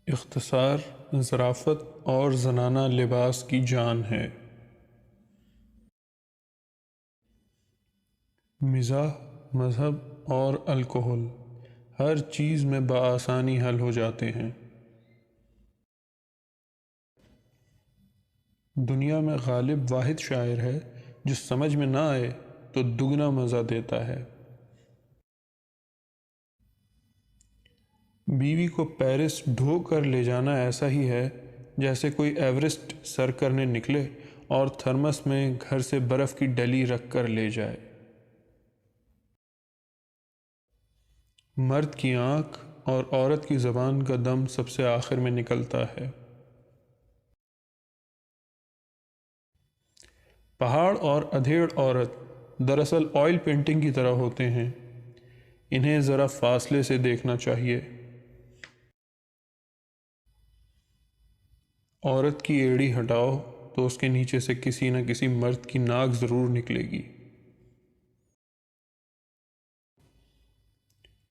اختصار، ظرافت اور زنانہ لباس کی جان ہے۔ مزاح، مذہب اور الکحل ہر چیز میں بآسانی حل ہو جاتے ہیں۔ دنیا میں غالب واحد شاعر ہے جو سمجھ میں نہ آئے تو دگنا مزہ دیتا ہے۔ بیوی کو پیرس ڈھو کر لے جانا ایسا ہی ہے جیسے کوئی ایورسٹ سر کرنے نکلے اور تھرمس میں گھر سے برف کی ڈلی رکھ کر لے جائے۔ مرد کی آنکھ اور عورت کی زبان کا دم سب سے آخر میں نکلتا ہے۔ پہاڑ اور ادھیڑ عورت دراصل آئل پینٹنگ کی طرح ہوتے ہیں، انہیں ذرا فاصلے سے دیکھنا چاہیے۔ عورت کی ایڑی ہٹاؤ تو اس کے نیچے سے کسی نہ کسی مرد کی ناک ضرور نکلے گی۔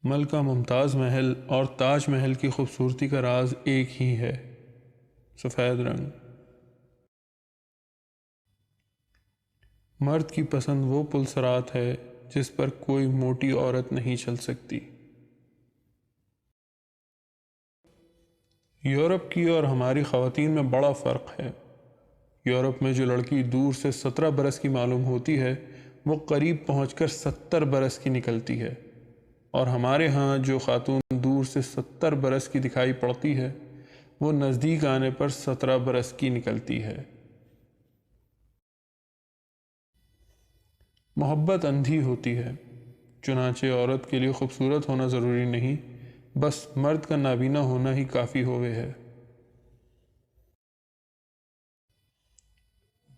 ملکہ ممتاز محل اور تاج محل کی خوبصورتی کا راز ایک ہی ہے، سفید رنگ۔ مرد کی پسند وہ پلسرات ہے جس پر کوئی موٹی عورت نہیں چل سکتی۔ یورپ کی اور ہماری خواتین میں بڑا فرق ہے۔ یورپ میں جو لڑکی دور سے 17 برس کی معلوم ہوتی ہے وہ قریب پہنچ کر 70 برس کی نکلتی ہے، اور ہمارے ہاں جو خاتون دور سے 70 برس کی دکھائی پڑتی ہے وہ نزدیک آنے پر 17 برس کی نکلتی ہے۔ محبت اندھی ہوتی ہے، چنانچہ عورت کے لیے خوبصورت ہونا ضروری نہیں، بس مرد کا نابینا ہونا ہی کافی ہوئے ہے۔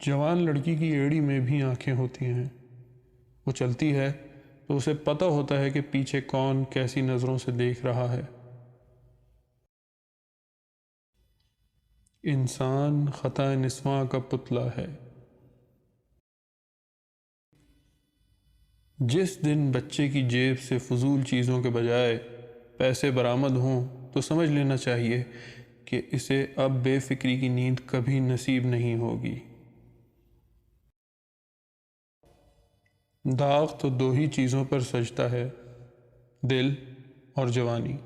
جوان لڑکی کی ایڑی میں بھی آنکھیں ہوتی ہیں، وہ چلتی ہے تو اسے پتہ ہوتا ہے کہ پیچھے کون کیسی نظروں سے دیکھ رہا ہے۔ انسان خطا نسواں کا پتلا ہے۔ جس دن بچے کی جیب سے فضول چیزوں کے بجائے پیسے برآمد ہوں تو سمجھ لینا چاہیے کہ اسے اب بے فکری کی نیند کبھی نصیب نہیں ہوگی۔ داغ تو دو ہی چیزوں پر سجتا ہے، دل اور جوانی۔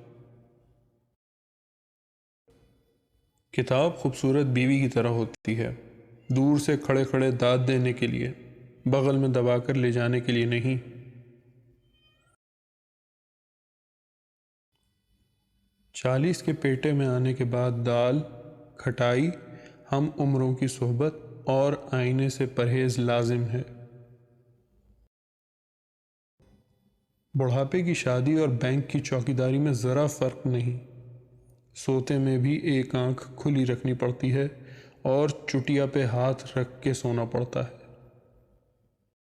کتاب خوبصورت بیوی کی طرح ہوتی ہے، دور سے کھڑے کھڑے داد دینے کے لیے، بغل میں دبا کر لے جانے کے لیے نہیں۔ 40 کے پیٹے میں آنے کے بعد دال، کھٹائی، ہم عمروں کی صحبت اور آئینے سے پرہیز لازم ہے۔ بڑھاپے کی شادی اور بینک کی چوکیداری میں ذرا فرق نہیں، سوتے میں بھی ایک آنکھ کھلی رکھنی پڑتی ہے اور چٹیا پہ ہاتھ رکھ کے سونا پڑتا ہے۔